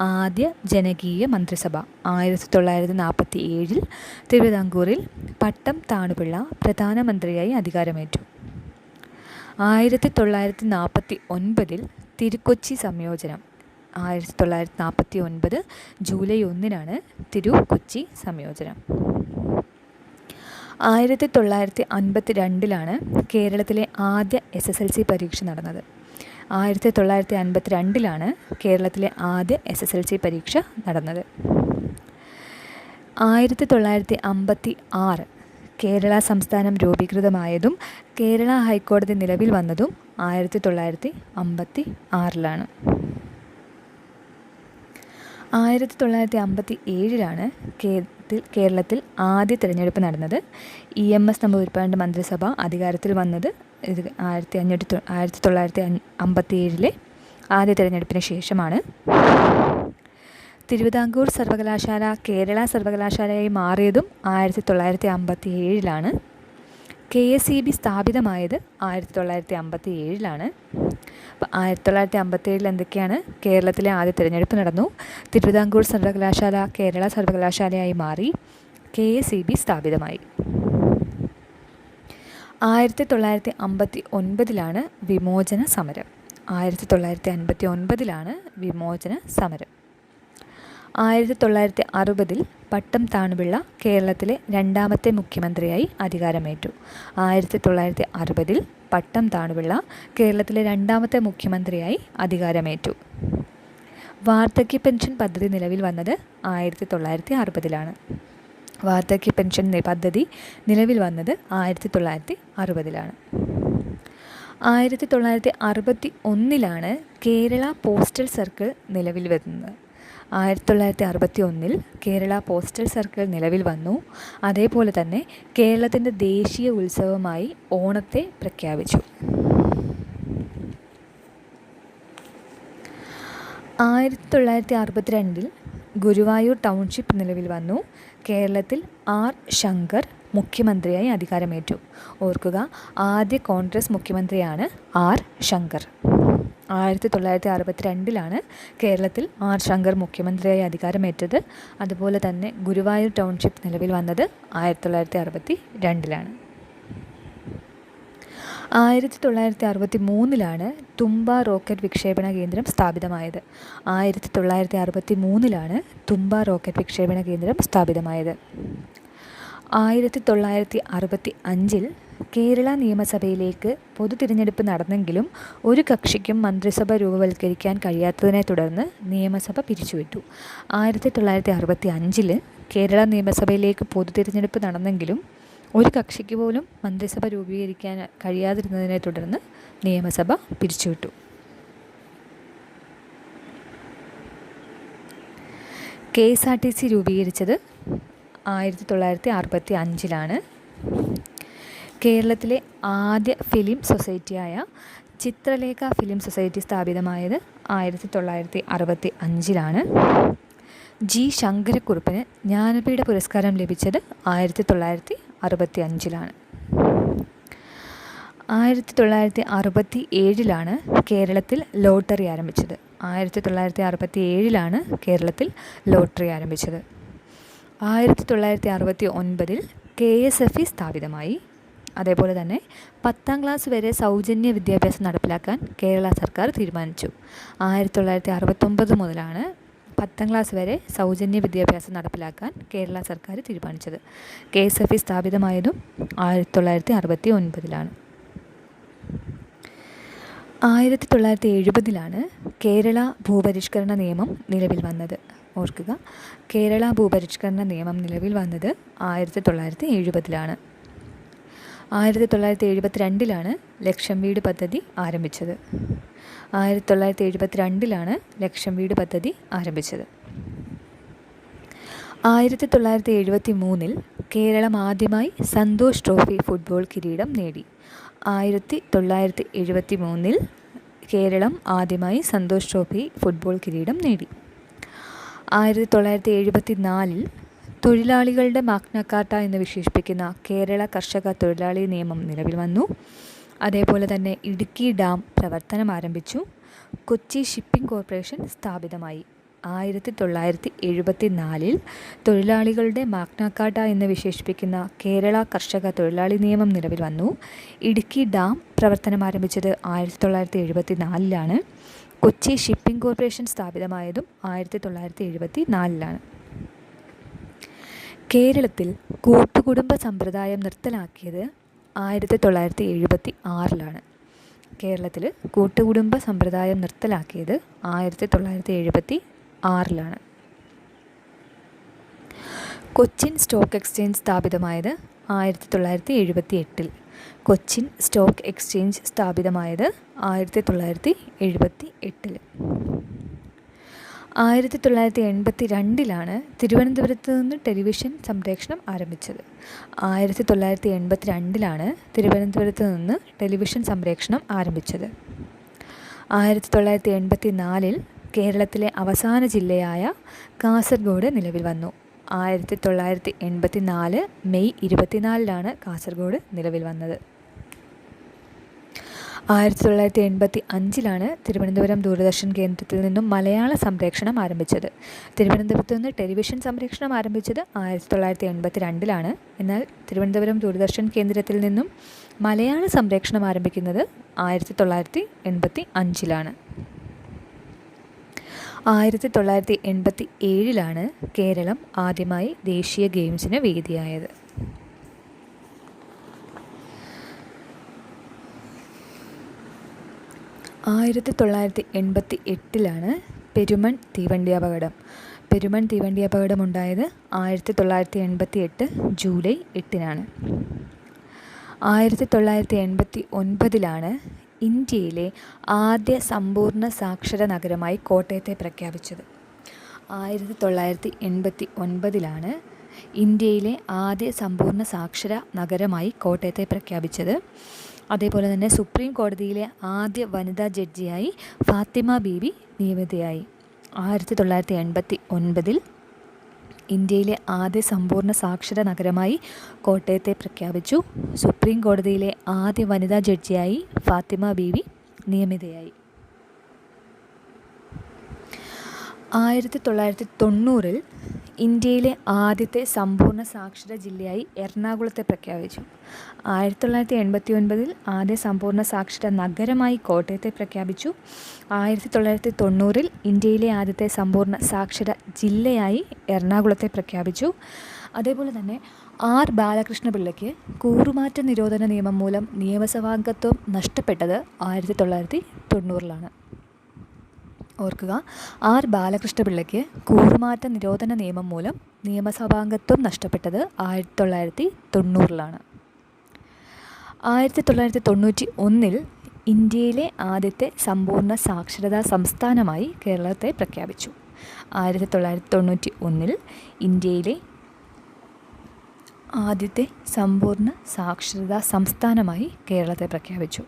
Speaker 1: ആദ്യ ജനകീയ മന്ത്രിസഭ. 1947 തിരുവിതാംകൂറിൽ പട്ടം താണുപിള്ള പ്രധാനമന്ത്രിയായി അധികാരമേറ്റു. 1949 തിരുക്കൊച്ചി സംയോജനം. 1949 ജൂലൈ 1 തിരു-കൊച്ചി സംയോജനം. 1952 കേരളത്തിലെ ആദ്യ SSLC പരീക്ഷ നടന്നത്. 1952 കേരളത്തിലെ ആദ്യ SSLC പരീക്ഷ നടന്നത്. 1956 കേരള സംസ്ഥാനം രൂപീകൃതമായതും കേരള ഹൈക്കോടതി നിലവിൽ വന്നതും 1956. 1957 കേരളത്തിൽ ആദ്യ തിരഞ്ഞെടുപ്പ് നടന്നത്. EMS നമ്പൂതിരിപ്പാടിൻ്റെ മന്ത്രിസഭ അധികാരത്തിൽ വന്നത് 1957 ആദ്യ തിരഞ്ഞെടുപ്പിന് ശേഷമാണ്. തിരുവിതാംകൂർ സർവകലാശാല കേരള സർവകലാശാലയായി മാറിയതും 1957. KSEB സ്ഥാപിതമായത് 1957. അപ്പോൾ 1957 എന്തൊക്കെയാണ്? കേരളത്തിലെ ആദ്യ തിരഞ്ഞെടുപ്പ് നടന്നു. തിരുവിതാംകൂർ സർവകലാശാല കേരള സർവകലാശാലയായി മാറി. KSEB സ്ഥാപിതമായി. 1959 വിമോചന സമരം. 1959 വിമോചന സമരം. 1960 പട്ടം താണുപിള്ള കേരളത്തിലെ രണ്ടാമത്തെ മുഖ്യമന്ത്രിയായി അധികാരമേറ്റു. 1960 പട്ടം താണുപിള്ള കേരളത്തിലെ രണ്ടാമത്തെ മുഖ്യമന്ത്രിയായി അധികാരമേറ്റു. വാർദ്ധക്യ പെൻഷൻ പദ്ധതി നിലവിൽ വന്നത് 1960. വാർദ്ധക്യ പെൻഷൻ പദ്ധതി നിലവിൽ വന്നത് 1960. 1961 കേരള പോസ്റ്റൽ സർക്കിൾ നിലവിൽ വരുന്നത്. 1961 കേരള പോസ്റ്റൽ സർക്കിൾ നിലവിൽ വന്നു. അതേപോലെ തന്നെ കേരളത്തിൻ്റെ ദേശീയ ഉത്സവമായി ഓണത്തെ പ്രഖ്യാപിച്ചു. 1962 ഗുരുവായൂർ ടൗൺഷിപ്പ് നിലവിൽ വന്നു. കേരളത്തിൽ R. ശങ്കർ മുഖ്യമന്ത്രിയായി അധികാരമേറ്റു. ഓർക്കുക, ആദ്യ കോൺഗ്രസ് മുഖ്യമന്ത്രിയാണ് R. ശങ്കർ. 1962 കേരളത്തിൽ R. ശങ്കർ മുഖ്യമന്ത്രിയായി അധികാരമേറ്റത്. അതുപോലെ തന്നെ ഗുരുവായൂർ ടൗൺഷിപ്പ് നിലവിൽ വന്നത് 1962. 1963 തുമ്പ റോക്കറ്റ് വിക്ഷേപണ കേന്ദ്രം സ്ഥാപിതമായത്. 1963 തുമ്പ റോക്കറ്റ് വിക്ഷേപണ കേന്ദ്രം സ്ഥാപിതമായത്. 1965 കേരള നിയമസഭയിലേക്ക് പൊതു തിരഞ്ഞെടുപ്പ് നടന്നെങ്കിലും ഒരു കക്ഷിക്കും മന്ത്രിസഭ രൂപവൽക്കരിക്കാൻ കഴിയാത്തതിനെ തുടർന്ന് നിയമസഭ പിരിച്ചുവിട്ടു. 1965 കേരള നിയമസഭയിലേക്ക് പൊതു തിരഞ്ഞെടുപ്പ് നടന്നെങ്കിലും ഒരു കക്ഷിക്ക് പോലും മന്ത്രിസഭ രൂപീകരിക്കാൻ കഴിയാതിരുന്നതിനെ തുടർന്ന് നിയമസഭ പിരിച്ചുവിട്ടു. KSRTC രൂപീകരിച്ചത് 1965. കേരളത്തിലെ ആദ്യ ഫിലിം സൊസൈറ്റിയായ ചിത്രലേഖ ഫിലിം സൊസൈറ്റി സ്ഥാപിതമായത് 1965. G. ശങ്കരക്കുറുപ്പിന് ജ്ഞാനപീഠ പുരസ്കാരം ലഭിച്ചത് 1965. 1967 കേരളത്തിൽ ലോട്ടറി ആരംഭിച്ചത്. 1967 കേരളത്തിൽ ലോട്ടറി ആരംഭിച്ചത്. 1969 KSFE സ്ഥാപിതമായി. അതേപോലെ തന്നെ 10ാം ക്ലാസ് വരെ സൗജന്യ വിദ്യാഭ്യാസം നടപ്പിലാക്കാൻ കേരള സർക്കാർ തീരുമാനിച്ചു. 1969 മുതലാണ് 10ാം ക്ലാസ് വരെ സൗജന്യ വിദ്യാഭ്യാസം നടപ്പിലാക്കാൻ കേരള സർക്കാർ തീരുമാനിച്ചത്. KSFE സ്ഥാപിതമായതും 1969. 1970 കേരള ഭൂപരിഷ്കരണ നിയമം നിലവിൽ വന്നത്. ഓർക്കുക, കേരള ഭൂപരിഷ്കരണ നിയമം നിലവിൽ വന്നത് 1970. 1972 ലക്ഷം വീട് പദ്ധതി ആരംഭിച്ചത്. 1972 ലക്ഷം വീട് പദ്ധതി ആരംഭിച്ചത്. 1973 കേരളം ആദ്യമായി സന്തോഷ് ട്രോഫി ഫുട്ബോൾ കിരീടം നേടി. 1973 കേരളം ആദ്യമായി സന്തോഷ് ട്രോഫി ഫുട്ബോൾ കിരീടം നേടി. 1974 തൊഴിലാളികളുടെ മാഗ്ന കാർട്ട എന്ന് വിശേഷിപ്പിക്കുന്ന കേരള കർഷക തൊഴിലാളി നിയമം നിലവിൽ വന്നു. അതേപോലെ തന്നെ ഇടുക്കി ഡാം പ്രവർത്തനം ആരംഭിച്ചു. Kochi shipping corporation സ്ഥാപിതമായി. 1974 തൊഴിലാളികളുടെ മാഗ്ന കാർട്ട എന്ന് വിശേഷിപ്പിക്കുന്ന കേരള കർഷക തൊഴിലാളി നിയമം നിലവിൽ വന്നു. ഇടുക്കി ഡാം പ്രവർത്തനം ആരംഭിച്ചത് 1974 കൊച്ചി ഷിപ്പിംഗ് കോർപ്പറേഷൻ സ്ഥാപിതമായതും 1974. കേരളത്തിൽ കൂട്ടുകുടുംബ സമ്പ്രദായം നിർത്തലാക്കിയത് 1976. കേരളത്തിൽ കൂട്ടുകുടുംബ സമ്പ്രദായം നിർത്തലാക്കിയത് 1976. കൊച്ചിൻ സ്റ്റോക്ക് എക്സ്ചേഞ്ച് സ്ഥാപിതമായത് 1978. കൊച്ചിൻ സ്റ്റോക്ക് എക്സ്ചേഞ്ച് സ്ഥാപിതമായത് 1978. 1982 തിരുവനന്തപുരത്ത് നിന്ന് ടെലിവിഷൻ സംപ്രേഷണം ആരംഭിച്ചത്. 1982 തിരുവനന്തപുരത്ത് നിന്ന് ടെലിവിഷൻ സംപ്രേഷണം ആരംഭിച്ചത്. 1984 കേരളത്തിലെ അവസാന ജില്ലയായ കാസർഗോഡ് നിലവിൽ വന്നു. 1984 മെയ് 24 കാസർഗോഡ് നിലവിൽ വന്നത്. 1985 തിരുവനന്തപുരം ദൂരദർശൻ കേന്ദ്രത്തിൽ നിന്നും മലയാള സംപ്രേഷണം ആരംഭിച്ചത്. തിരുവനന്തപുരത്ത് നിന്ന് ടെലിവിഷൻ സംപ്രേഷണം ആരംഭിച്ചത് 1982 എന്നാൽ തിരുവനന്തപുരം ദൂരദർശൻ കേന്ദ്രത്തിൽ നിന്നും മലയാള സംപ്രേഷണം ആരംഭിക്കുന്നത് 1985. 1987 കേരളം ആദ്യമായി ദേശീയ ഗെയിംസിന് വേദിയായത്. 1988 പെരുമൺ തീവണ്ടി അപകടം. പെരുമൺ തീവണ്ടി അപകടം ഉണ്ടായത് 1988 ജൂലൈ 8. 1989 ഇന്ത്യയിലെ ആദ്യ സമ്പൂർണ്ണ സാക്ഷര നഗരമായി കോട്ടയത്തെ പ്രഖ്യാപിച്ചത്. 1989 ഇന്ത്യയിലെ ആദ്യ സമ്പൂർണ്ണ സാക്ഷര നഗരമായി കോട്ടയത്തെ പ്രഖ്യാപിച്ചത്. അതേപോലെ തന്നെ സുപ്രീം കോടതിയിലെ ആദ്യ വനിതാ ജഡ്ജിയായി ഫാത്തിമ ബീവി നിയമിതയായി. 1989 ഇന്ത്യയിലെ ആദ്യ സമ്പൂർണ്ണ സാക്ഷര നഗരമായി കോട്ടയത്തെ പ്രഖ്യാപിച്ചു. സുപ്രീം കോടതിയിലെ ആദ്യ വനിതാ ജഡ്ജിയായി ഫാത്തിമ ബീവി നിയമിതയായി. 1990 ഇന്ത്യയിലെ ആദ്യത്തെ സമ്പൂർണ്ണ സാക്ഷര ജില്ലയായി എറണാകുളത്തെ പ്രഖ്യാപിച്ചു. 1989 ആദ്യ സമ്പൂർണ്ണ സാക്ഷര നഗരമായി കോട്ടയത്തെ പ്രഖ്യാപിച്ചു. 1990 ഇന്ത്യയിലെ ആദ്യത്തെ സമ്പൂർണ്ണ സാക്ഷര ജില്ലയായി എറണാകുളത്തെ പ്രഖ്യാപിച്ചു. അതേപോലെ തന്നെ ആർ ബാലകൃഷ്ണപിള്ളയ്ക്ക് കൂറുമാറ്റ നിരോധന നിയമം മൂലം നിയമസഭാംഗത്വം നഷ്ടപ്പെട്ടത് 1990. ഓർക്കുക, ആർ ബാലകൃഷ്ണപിള്ളയ്ക്ക് കൂറുമാറ്റ നിരോധന നിയമം മൂലം നിയമസഭാംഗത്വം നഷ്ടപ്പെട്ടത് 1990. 1991 ഇന്ത്യയിലെ ആദ്യത്തെ സമ്പൂർണ്ണ സാക്ഷരതാ സംസ്ഥാനമായി കേരളത്തെ പ്രഖ്യാപിച്ചു. 1991 ഇന്ത്യയിലെ ആദ്യത്തെ സമ്പൂർണ്ണ സാക്ഷരതാ സംസ്ഥാനമായി കേരളത്തെ പ്രഖ്യാപിച്ചു.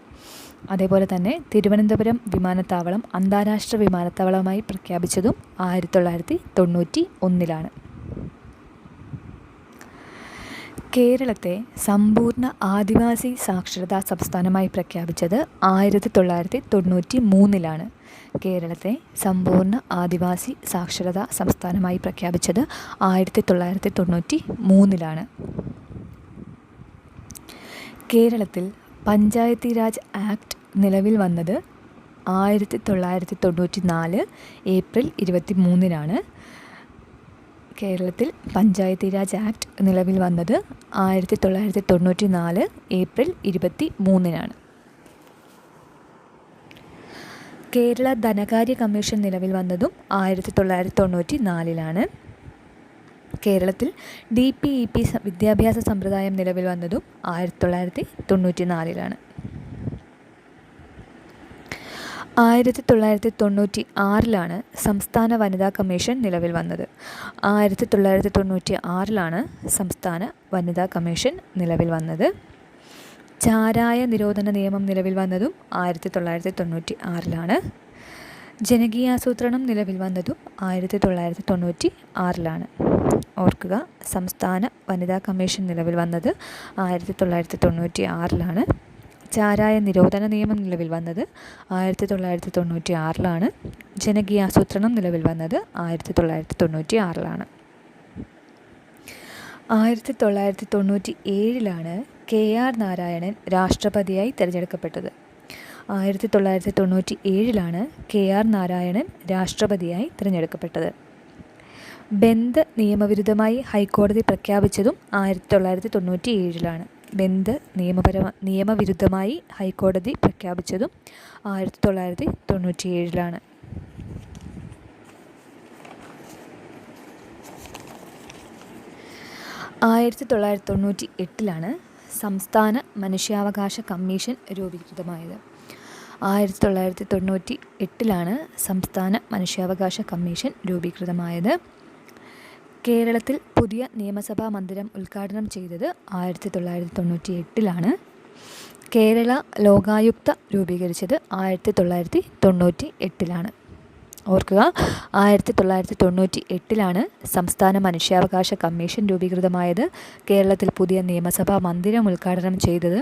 Speaker 1: അതേപോലെ തന്നെ തിരുവനന്തപുരം വിമാനത്താവളം അന്താരാഷ്ട്ര വിമാനത്താവളമായി പ്രഖ്യാപിച്ചതും 1991. കേരളത്തെ സമ്പൂർണ്ണ ആദിവാസി സാക്ഷരതാ സംസ്ഥാനമായി പ്രഖ്യാപിച്ചത് 1993. കേരളത്തെ സമ്പൂർണ്ണ ആദിവാസി സാക്ഷരതാ സംസ്ഥാനമായി പ്രഖ്യാപിച്ചത് 1993. കേരളത്തിൽ പഞ്ചായത്തി രാജ് ആക്ട് നിലവിൽ വന്നത് 1994 ഏപ്രിൽ 23. കേരളത്തിൽ പഞ്ചായത്തി രാജ് ആക്ട് നിലവിൽ വന്നത് 1994 ഏപ്രിൽ 23. കേരള ധനകാര്യ കമ്മീഷൻ നിലവിൽ വന്നതും 1994. കേരളത്തിൽ DPEP വിദ്യാഭ്യാസ സമ്പ്രദായം നിലവിൽ വന്നതും 1994. 1996 സംസ്ഥാന വനിതാ കമ്മീഷൻ നിലവിൽ വന്നത്. 1996 സംസ്ഥാന വനിതാ കമ്മീഷൻ നിലവിൽ വന്നത്. ചാരായ നിരോധന നിയമം നിലവിൽ വന്നതും 1996 ജനകീയാസൂത്രണം നിലവിൽ വന്നതും 1996 ഓർക്കുക, സംസ്ഥാന വനിതാ കമ്മീഷൻ നിലവിൽ വന്നത് 1996 ചാരായ നിരോധന നിയമം നിലവിൽ വന്നത് 1996 ജനകീയാസൂത്രണം നിലവിൽ വന്നത് 1996 1997 KR നാരായണൻ രാഷ്ട്രപതിയായി തിരഞ്ഞെടുക്കപ്പെട്ടത്. 1997 KR നാരായണൻ രാഷ്ട്രപതിയായി തിരഞ്ഞെടുക്കപ്പെട്ടത്. ബന്ദ് നിയമവിരുദ്ധമായി ഹൈക്കോടതി പ്രഖ്യാപിച്ചതും 1997 ബന്ദ് നിയമവിരുദ്ധമായി ഹൈക്കോടതി പ്രഖ്യാപിച്ചതും 1997 1998 സംസ്ഥാന മനുഷ്യാവകാശ കമ്മീഷൻ രൂപീകൃതമായത്. 1998 സംസ്ഥാന മനുഷ്യാവകാശ കമ്മീഷൻ രൂപീകൃതമായത്. കേരളത്തിൽ പുതിയ നിയമസഭാ മന്ദിരം ഉദ്ഘാടനം ചെയ്തത് 1998 കേരള ലോകായുക്ത രൂപീകരിച്ചത് 1998 ഓർക്കുക, 1998 സംസ്ഥാന മനുഷ്യാവകാശ കമ്മീഷൻ രൂപീകൃതമായത്. കേരളത്തിൽ പുതിയ നിയമസഭാ മന്ദിരം ഉദ്ഘാടനം ചെയ്തത്,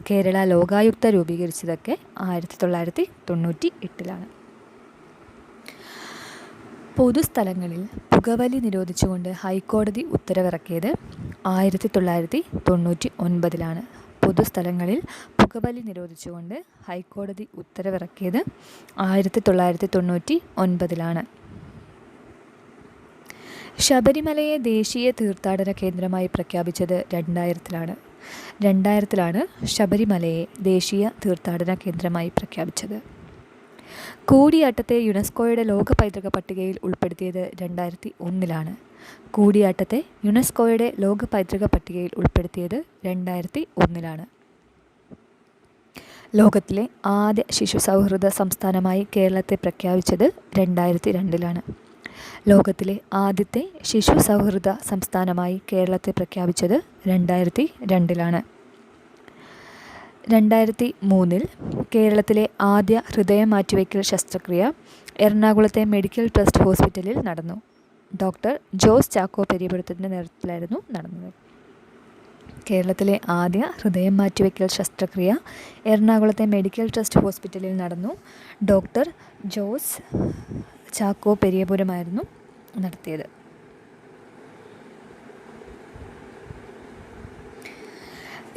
Speaker 1: കേരള ലോകായുക്ത രൂപീകരിച്ചതൊക്കെ 1998 പൊതുസ്ഥലങ്ങളിൽ പുകവലി നിരോധിച്ചുകൊണ്ട് ഹൈക്കോടതി ഉത്തരവിറക്കിയത് 1999 പൊതുസ്ഥലങ്ങളിൽ പുകവലി നിരോധിച്ചുകൊണ്ട് ഹൈക്കോടതി ഉത്തരവിറക്കിയത് 1999 ശബരിമലയെ ദേശീയ തീർത്ഥാടന കേന്ദ്രമായി പ്രഖ്യാപിച്ചത് 2000 ശബരിമലയെ ദേശീയ തീർത്ഥാടന കേന്ദ്രമായി പ്രഖ്യാപിച്ചത്. കൂടിയാട്ടത്തെ യുനെസ്കോയുടെ ലോക പൈതൃക പട്ടികയിൽ ഉൾപ്പെടുത്തിയത് 2001 കൂടിയാട്ടത്തെ യുനെസ്കോയുടെ ലോക പൈതൃക പട്ടികയിൽ ഉൾപ്പെടുത്തിയത് 2001 ലോകത്തിലെ ആദ്യ ശിശു സൗഹൃദ സംസ്ഥാനമായി കേരളത്തെ പ്രഖ്യാപിച്ചത് 2002 ലോകത്തിലെ ആദ്യത്തെ ശിശു സൗഹൃദ സംസ്ഥാനമായി കേരളത്തെ പ്രഖ്യാപിച്ചത് 2002 2003 കേരളത്തിലെ ആദ്യ ഹൃദയ മാറ്റിവയ്ക്കൽ ശസ്ത്രക്രിയ എറണാകുളത്തെ മെഡിക്കൽ ട്രസ്റ്റ് ഹോസ്പിറ്റലിൽ നടന്നു. ഡോക്ടർ ജോസ് ചാക്കോ പെരിയപുരത്തിൻ്റെ നേതൃത്വത്തിലായിരുന്നു നടന്നത്. കേരളത്തിലെ ആദ്യ ഹൃദയം മാറ്റിവയ്ക്കൽ ശസ്ത്രക്രിയ എറണാകുളത്തെ മെഡിക്കൽ ട്രസ്റ്റ് ഹോസ്പിറ്റലിൽ നടന്നു. ഡോക്ടർ ജോസ് ചാക്കോ പെരിയപുരമായിരുന്നു നടത്തിയത്.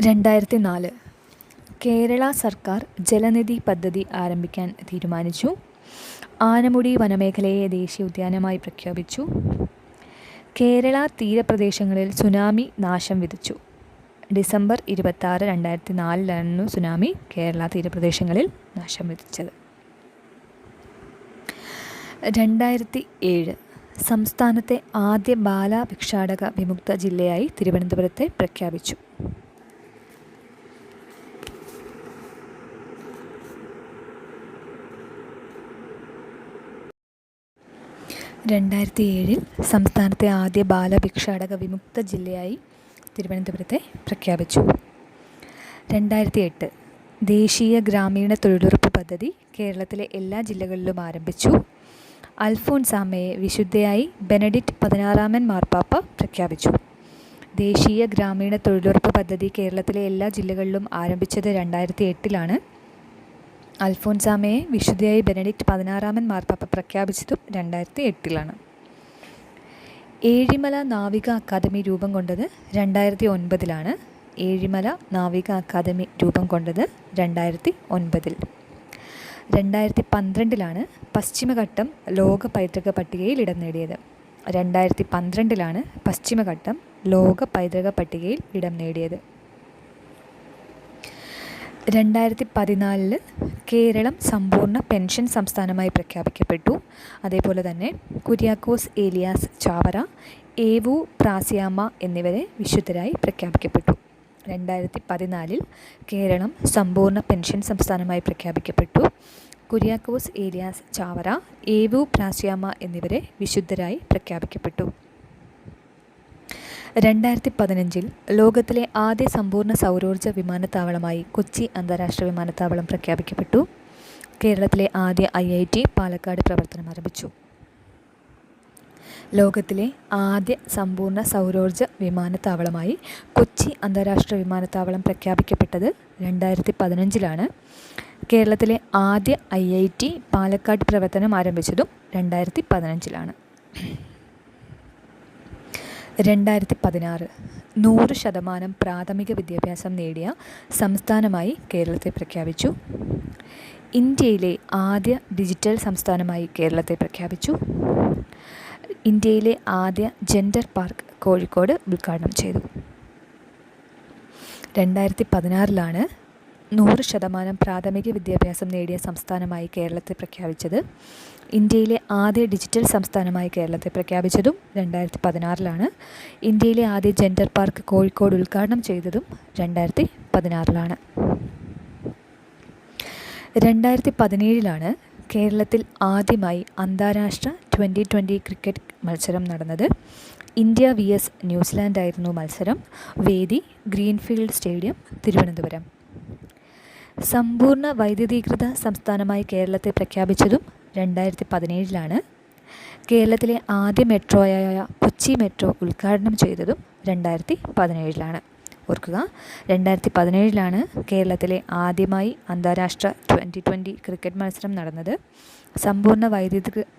Speaker 1: 2004 കേരള സർക്കാർ ജലനിധി പദ്ധതി ആരംഭിക്കാൻ തീരുമാനിച്ചു. ആനമുടി വനമേഖലയെ ദേശീയോദ്യാനമായി പ്രഖ്യാപിച്ചു. കേരള തീരപ്രദേശങ്ങളിൽ സുനാമി നാശം വിതച്ചു. ഡിസംബർ 26, 2004 സുനാമി കേരള തീരപ്രദേശങ്ങളിൽ നാശം വിതച്ചത്. 2007 സംസ്ഥാനത്തെ ആദ്യ ബാലഭിക്ഷാടക വിമുക്ത ജില്ലയായി തിരുവനന്തപുരത്തെ പ്രഖ്യാപിച്ചു. 2007 സംസ്ഥാനത്തെ ആദ്യ ബാലഭിക്ഷാടക വിമുക്ത ജില്ലയായി തിരുവനന്തപുരത്തെ പ്രഖ്യാപിച്ചു. 2008 ദേശീയ ഗ്രാമീണ തൊഴിലുറപ്പ് പദ്ധതി കേരളത്തിലെ എല്ലാ ജില്ലകളിലും ആരംഭിച്ചു. അൽഫോൻസാമ്മയെ വിശുദ്ധയായി ബെനഡിക്ട് 16 മാർപ്പാപ്പ പ്രഖ്യാപിച്ചു. ദേശീയ ഗ്രാമീണ തൊഴിലുറപ്പ് പദ്ധതി കേരളത്തിലെ എല്ലാ ജില്ലകളിലും ആരംഭിച്ചത് 2008 അൽഫോൻസാമ്മയെ വിശുദ്ധയായി ബെനഡിക്ട് 16 മാർപ്പാപ്പ പ്രഖ്യാപിച്ചതും 2008 ഏഴിമല നാവിക അക്കാദമി രൂപം കൊണ്ടത് 2009 ഏഴിമല നാവിക അക്കാദമി രൂപം കൊണ്ടത് 2009 2012 പശ്ചിമഘട്ടം ലോക പൈതൃക പട്ടികയിൽ ഇടം നേടിയത്. 2012 പശ്ചിമഘട്ടം ലോക പൈതൃക പട്ടികയിൽ ഇടം നേടിയത്. 2014 കേരളം സമ്പൂർണ്ണ പെൻഷൻ സംസ്ഥാനമായി പ്രഖ്യാപിക്കപ്പെട്ടു. അതേപോലെ തന്നെ കുര്യാക്കോസ് ഏലിയാസ് ചാവറ, ഏവു പ്രാസിയാമ്മ എന്നിവരെ വിശുദ്ധരായി പ്രഖ്യാപിക്കപ്പെട്ടു. 2014 കേരളം സമ്പൂർണ്ണ പെൻഷൻ സംസ്ഥാനമായി പ്രഖ്യാപിക്കപ്പെട്ടു. കുര്യാക്കോസ് ഏലിയാസ് ചാവറ, ഏവു പ്രാശ്യാമ എന്നിവരെ വിശുദ്ധരായി പ്രഖ്യാപിക്കപ്പെട്ടു. 2015 ലോകത്തിലെ ആദ്യ സമ്പൂർണ്ണ സൗരോർജ്ജ വിമാനത്താവളമായി കൊച്ചി അന്താരാഷ്ട്ര വിമാനത്താവളം പ്രഖ്യാപിക്കപ്പെട്ടു. കേരളത്തിലെ ആദ്യ IIT പാലക്കാട് പ്രവർത്തനം ആരംഭിച്ചു. ലോകത്തിലെ ആദ്യ സമ്പൂർണ്ണ സൗരോർജ്ജ വിമാനത്താവളമായി കൊച്ചി അന്താരാഷ്ട്ര വിമാനത്താവളം പ്രഖ്യാപിക്കപ്പെട്ടത് 2015 കേരളത്തിലെ ആദ്യ IIT പാലക്കാട് പ്രവർത്തനം ആരംഭിച്ചതും 2015 2016 100% പ്രാഥമിക വിദ്യാഭ്യാസം നേടിയ സംസ്ഥാനമായി കേരളത്തെ പ്രഖ്യാപിച്ചു. ഇന്ത്യയിലെ ആദ്യ ഡിജിറ്റൽ സംസ്ഥാനമായി കേരളത്തെ പ്രഖ്യാപിച്ചു. ഇന്ത്യയിലെ ആദ്യ ജെൻഡർ പാർക്ക് കോഴിക്കോട് ഉദ്ഘാടനം ചെയ്തു. 2016 100% പ്രാഥമിക വിദ്യാഭ്യാസം നേടിയ സംസ്ഥാനമായി കേരളത്തെ പ്രഖ്യാപിച്ചത്. ഇന്ത്യയിലെ ആദ്യ ഡിജിറ്റൽ സംസ്ഥാനമായി കേരളത്തെ പ്രഖ്യാപിച്ചതും 2016 ഇന്ത്യയിലെ ആദ്യ ജെൻഡർ പാർക്ക് കോഴിക്കോട് ഉദ്ഘാടനം ചെയ്തതും 2016 2017 കേരളത്തിൽ ആദ്യമായി അന്താരാഷ്ട്ര 2020 ക്രിക്കറ്റ് മത്സരം നടന്നത്. ഇന്ത്യ vs ന്യൂസിലാൻഡ് ആയിരുന്നു മത്സരം. വേദി ഗ്രീൻഫീൽഡ് സ്റ്റേഡിയം, തിരുവനന്തപുരം. സമ്പൂർണ്ണ വൈദ്യുതീകൃത സംസ്ഥാനമായി കേരളത്തെ പ്രഖ്യാപിച്ചതും 2017 കേരളത്തിലെ ആദ്യ മെട്രോയായ കൊച്ചി മെട്രോ ഉദ്ഘാടനം ചെയ്തതും 2017 ഓർക്കുക. 2017 കേരളത്തിലെ ആദ്യമായി അന്താരാഷ്ട്ര 2020 ക്രിക്കറ്റ് മത്സരം നടന്നത്. സമ്പൂർണ്ണ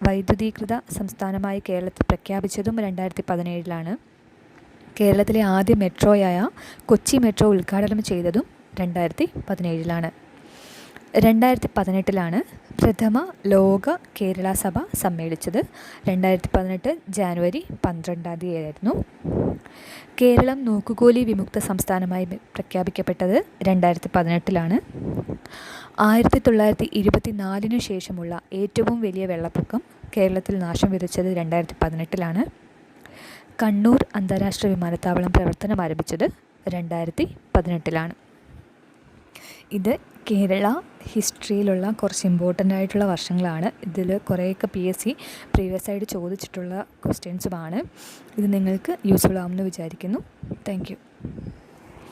Speaker 1: വൈദ്യുതീകൃത സംസ്ഥാനമായി കേരളത്തെ പ്രഖ്യാപിച്ചതും 2017 കേരളത്തിലെ ആദ്യ മെട്രോയായ കൊച്ചി മെട്രോ ഉദ്ഘാടനം ചെയ്തതും 2017 2018 പ്രഥമ ലോക കേരള സഭ സമ്മേളിച്ചത്. 2018 ജാനുവരി 12 ആയിരുന്നു. കേരളം നോക്കുകൂലി വിമുക്ത സംസ്ഥാനമായി പ്രഖ്യാപിക്കപ്പെട്ടത് 2018 1924 ശേഷമുള്ള ഏറ്റവും വലിയ വെള്ളപ്പൊക്കം കേരളത്തിൽ നാശം വിതച്ചത് 2018 കണ്ണൂർ അന്താരാഷ്ട്ര വിമാനത്താവളം പ്രവർത്തനം ആരംഭിച്ചത് 2018 ഇത് കേരള ഹിസ്റ്ററിയിലുള്ള കുറച്ച് ഇമ്പോർട്ടൻ്റ് ആയിട്ടുള്ള വർഷങ്ങളാണ്. ഇതിൽ കുറേയൊക്കെ PSC പ്രീവിയസ് ആയിട്ട് ചോദിച്ചിട്ടുള്ള ക്വസ്റ്റ്യൻസുമാണ്. ഇത് നിങ്ങൾക്ക് യൂസ്ഫുൾ ആവുമെന്ന് വിചാരിക്കുന്നു. Thank you.